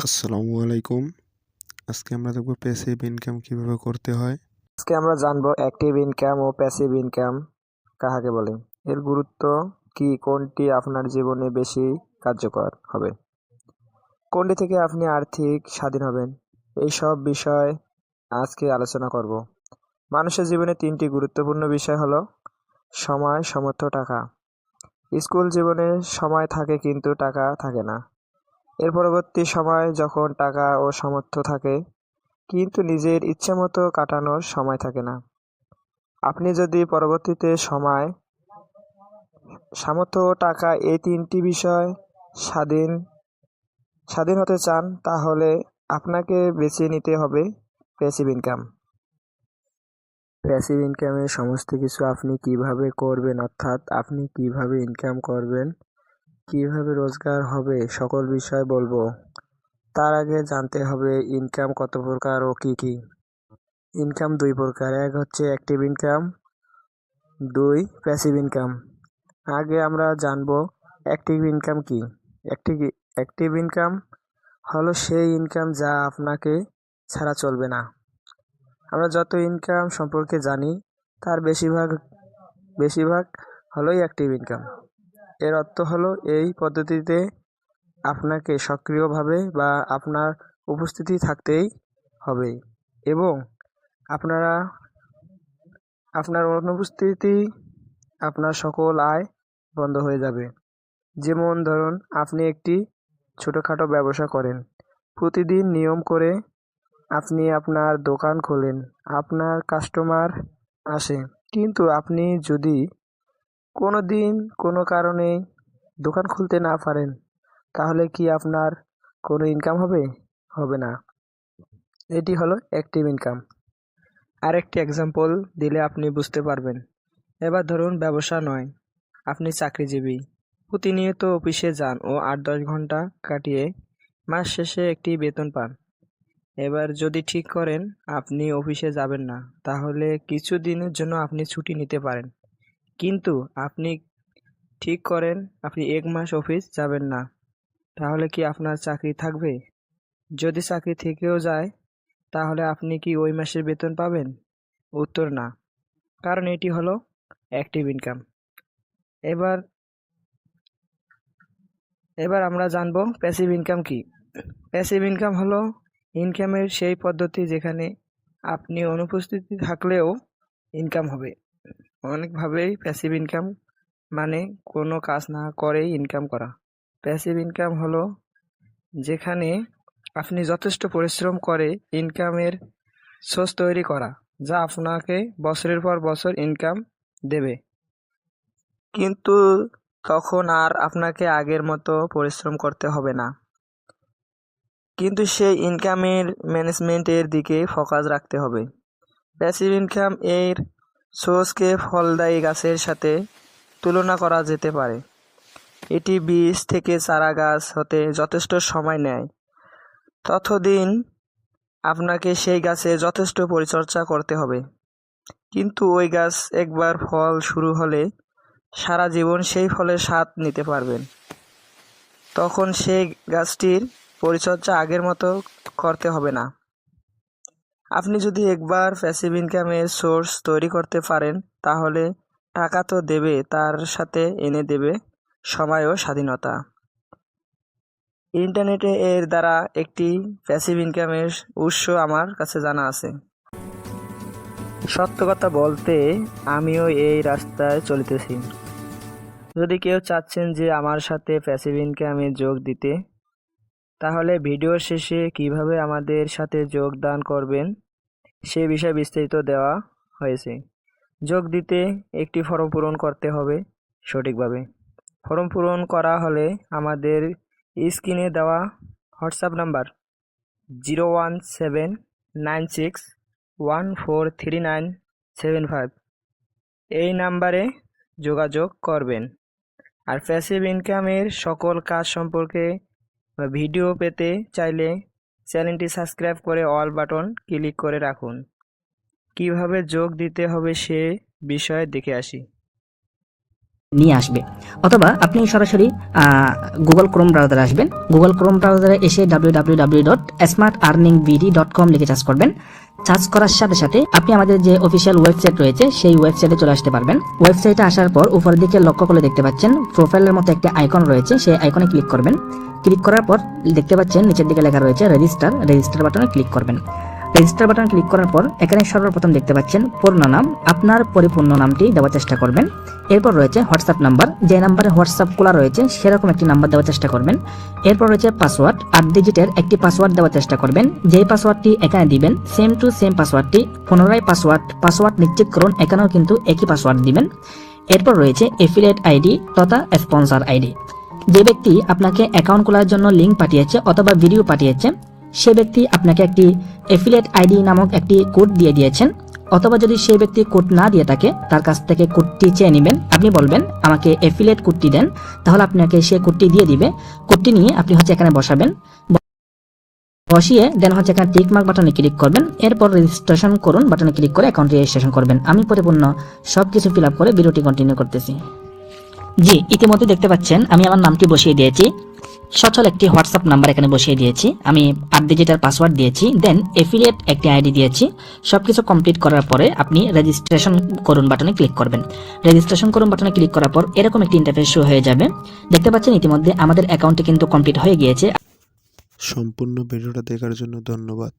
আসসালামু আলাইকুম। আজকে আমরা দেখব প্যাসিভ ইনকাম কিভাবে করতে হয়। আজকে আমরা জানবো অ্যাক্টিভ ইনকাম ও প্যাসিভ ইনকাম কাহাকে বলে, এর গুরুত্ব কি, কোনটি আপনার জীবনে বেশি কার্যকর হবে, কোনটি থেকে আপনি আর্থিক স্বাধীন হবেন, এই সব বিষয় আজকে আলোচনা করব। মানুষের জীবনে তিনটি গুরুত্বপূর্ণ বিষয় হলো সময়, সামর্থ্য, টাকা। স্কুল জীবনে সময় থাকে কিন্তু টাকা থাকে না। এর পরবর্তী সময় যখন টাকা ও সামর্থ্য থাকে কিন্তু নিজের ইচ্ছেমতো কাটানোর সময় থাকে না। আপনি যদি পরবর্তীতে সময়, সামর্থ্য ও টাকা এই তিনটি বিষয় স্বাধীন স্বাধীন হতে চান তাহলে আপনাকে বেছে নিতে হবে প্যাসিভ ইনকাম। প্যাসিভ ইনকামের সমস্ত কিছু আপনি কিভাবে করবেন, অর্থাৎ আপনি কিভাবে ইনকাম করবেন, কিভাবে রোজগার হবে, সকল বিষয় বলবো। তার আগে জানতে হবে ইনকাম কত প্রকার ও কি কি। ইনকাম দুই প্রকার, এক হচ্ছে অ্যাক্টিভ ইনকাম, দুই প্যাসিভ ইনকাম। আগে আমরা জানবো অ্যাক্টিভ ইনকাম কি। অ্যাক্টিভ ইনকাম হলো সেই ইনকাম যা আপনাকে ছাড়া চলবে না। আমরা যত ইনকাম সম্পর্কে জানি তার বেশিরভাগ হলোই অ্যাক্টিভ ইনকাম। এর অর্থ হলো এই পদ্ধতিতে আপনাকে সক্রিয়ভাবে বা আপনার উপস্থিতি থাকতেই হবে এবং আপনার অনুপস্থিতি আপনার সকল আয় বন্ধ হয়ে যাবে। যেমন ধরুন, আপনি একটি ছোটোখাটো ব্যবসা করেন, প্রতিদিন নিয়ম করে আপনি আপনার দোকান খোলেন, আপনার কাস্টমার আসে, কিন্তু আপনি যদি কোনো দিন কোনো কারণে দোকান খুলতে না পারেন তাহলে কি আপনার কোনো ইনকাম হবে? হবে না। এটি হলো অ্যাক্টিভ ইনকাম। আরেকটি এক্সাম্পল দিলে আপনি বুঝতে পারবেন। এবার ধরুন ব্যবসা নয়, আপনি চাকরিজীবী, প্রতিনিয়ত অফিসে যান ও 8-10 ঘন্টা কাটিয়ে মাস শেষে একটি বেতন পান। এবার যদি ঠিক করেন আপনি অফিসে যাবেন না, তাহলে কিছু দিনের জন্য আপনি ছুটি নিতে পারেন। কিন্তু আপনি ঠিক করেন আপনি 1 মাস অফিস যাবেন না, তাহলে কি আপনার চাকরি থাকবে? যদি চাকরি থেকেও যায় তাহলে আপনি কি ওই মাসের বেতন পাবেন? উত্তর না, কারণ এটি হলো অ্যাক্টিভ ইনকাম। এবার এবার আমরা জানবো প্যাসিভ ইনকাম কি। প্যাসিভ ইনকাম হলো ইনকামের সেই পদ্ধতি যেখানে আপনি অনুপস্থিতি থাকলেও ইনকাম হবে। অনেকভাবেই প্যাসিভ ইনকাম মানে কোনো কাজ না করেই ইনকাম করা। প্যাসিভ ইনকাম হলো যেখানে আপনি যথেষ্ট পরিশ্রম করে ইনকামের সোর্স তৈরি করা, যা আপনাকে বছরের পর বছর ইনকাম দেবে, কিন্তু তখন আর আপনাকে আগের মতো পরিশ্রম করতে হবে না। কিন্তু সেই ইনকামের ম্যানেজমেন্টের দিকে ফোকাস রাখতে হবে। প্যাসিভ ইনকাম এর সোর্সকে ফলদায়ী গাছের সাথে তুলনা করা যেতে পারে। এটি বীজ থেকে চারা গাছ হতে যথেষ্ট সময় নেয়, ততদিন আপনাকে সেই গাছে যথেষ্ট পরিচর্যা করতে হবে। কিন্তু ওই গাছ একবার ফল শুরু হলে সারা জীবন সেই ফলের স্বাদ নিতে পারবেন। তখন সেই গাছটির পরিচর্যা আগের মতো করতে হবে না। আপনি যদি একবার প্যাসিভ ইনকামের সোর্স তৈরি করতে পারেন তাহলে টাকা তো দেবে, তার সাথে এনে দেবে সময় ও স্বাধীনতা। ইন্টারনেটে এর দ্বারা একটি প্যাসিভ ইনকামের উৎস আমার কাছে জানা আছে। সত্য কথা বলতে আমিও এই রাস্তায় চলিতেছি। যদি কেউ চাচ্ছেন যে আমার সাথে প্যাসিভ ইনকামে যোগ দিতে, তাহলে ভিডিওর শেষে কিভাবে আমাদের সাথে যোগদান করবেন সে বিষয়ে বিস্তারিত দেওয়া হয়েছে। যোগ দিতে একটি ফর্ম পূরণ করতে হবে সঠিকভাবে। ফর্ম পূরণ করা হলে আমাদের স্ক্রিনে দেওয়া হোয়াটসঅ্যাপ নাম্বার 01796143975 এই নাম্বারে যোগাযোগ করবেন। আর প্যাসিভ ইনকামের সকল কাজ সম্পর্কে ভিডিও পেতে চাইলে চ্যানেলটি সাবস্ক্রাইব করে অল বাটন ক্লিক করে রাখুন। কিভাবে যোগ দিতে হবে সে বিষয়ে দেখে আসি। নিয়ে আসবে। অথবা আপনি সরাসরি গুগল ক্রোম ব্রাউজারে আসবেন। গুগল ক্রোম ব্রাউজারে এসে www.smartearningbd.com লিখে সার্চ করবেন। সার্চ করার সাথে সাথে আপনি আমাদের যে অফিসিয়াল ওয়েবসাইট রয়েছে সেই ওয়েবসাইটে চলে আসতে পারবেন। ওয়েবসাইটে আসার পর উপরের দিকে লক্ষ্য করলে দেখতে পাচ্ছেন প্রোফাইলের মতো একটা আইকন রয়েছে, সেই আইকনে ক্লিক করবেন। ক্লিক করার পর দেখতে পাচ্ছেন নিচের দিকে লেখা রয়েছে রেজিস্টার বাটনে ক্লিক করবেন। রেজিস্টার বাটন ক্লিক করার পর এখানে সর্বপ্রথম দেখতে পাচ্ছেন পূর্ণ নাম, আপনার পরিপূর্ণ নামটি দেওয়ার চেষ্টা করবেন। এরপর রয়েছে হোয়াটসঅ্যাপ নাম্বার, যে নাম্বারে হোয়াটসঅ্যাপ খোলা রয়েছে সেরকম একটি নাম্বার দেওয়ার চেষ্টা করবেন। এরপর রয়েছে পাসওয়ার্ড, 8 ডিজিটের একটি পাসওয়ার্ড দেওয়ার চেষ্টা করবেন। যেই পাসওয়ার্ডটি এখানে দিবেন সেম টু সেম পাসওয়ার্ডটি পুনরায় পাসওয়ার্ড নিশ্চিত করুন, এখানেও কিন্তু একই পাসওয়ার্ড দিবেন। এরপর রয়েছে এফিলিয়েট আইডি তথা স্পন্সর আইডি। যে ব্যক্তি আপনাকে অ্যাকাউন্ট খোলার জন্য লিঙ্ক পাঠিয়েছে অথবা ভিডিও পাঠিয়েছে সে ব্যক্তি আপনাকে একটি এফিলিয়েট আইডি নামক একটি কোড দিয়ে দিয়েছেন। অথবা যদি সেই ব্যক্তি কোড না দিয়ে থাকে তার কাছ থেকে কোডটি চেয়ে নেবেন। আপনি বলবেন আমাকে এফিলিয়েট কোডটি দেন, তাহলে আপনাকে সে কোডটি দিয়ে দিবে। কোডটি নিয়ে আপনি এখানে বসাবেন, বসিয়ে দেন এখানে টিক মার্ক বাটনে ক্লিক করবেন। এরপর রেজিস্ট্রেশন করুন বাটনে ক্লিক করে অ্যাকাউন্ট রেজিস্ট্রেশন করবেন। আমি পরিপূর্ণ সবকিছু ফিল আপ করে ভিডিওটি কন্টিনিউ করতেছি। জি, ইতিমধ্যে দেখতে পাচ্ছেন আমি আমার নামটি বসিয়ে দিয়েছি, সচল একটি হোয়াটসঅ্যাপ নাম্বার এখানে বসিয়ে দিয়েছি, আমি 8 ডিজিটের পাসওয়ার্ড দিয়েছি, দেন এফিলিয়েট একটি আইডি দিয়েছি। সবকিছু কমপ্লিট করার পরে আপনি রেজিস্ট্রেশন করুন বাটনে ক্লিক করবেন। রেজিস্ট্রেশন করুন বাটনে ক্লিক করার পর এরকম একটি ইন্টারফেস শো হয়ে যাবে। দেখতে পাচ্ছেন ইতিমধ্যে আমাদের অ্যাকাউন্টটি কিন্তু কমপ্লিট হয়ে গিয়েছে। সম্পূর্ণ ভিডিওটা দেখার জন্য ধন্যবাদ।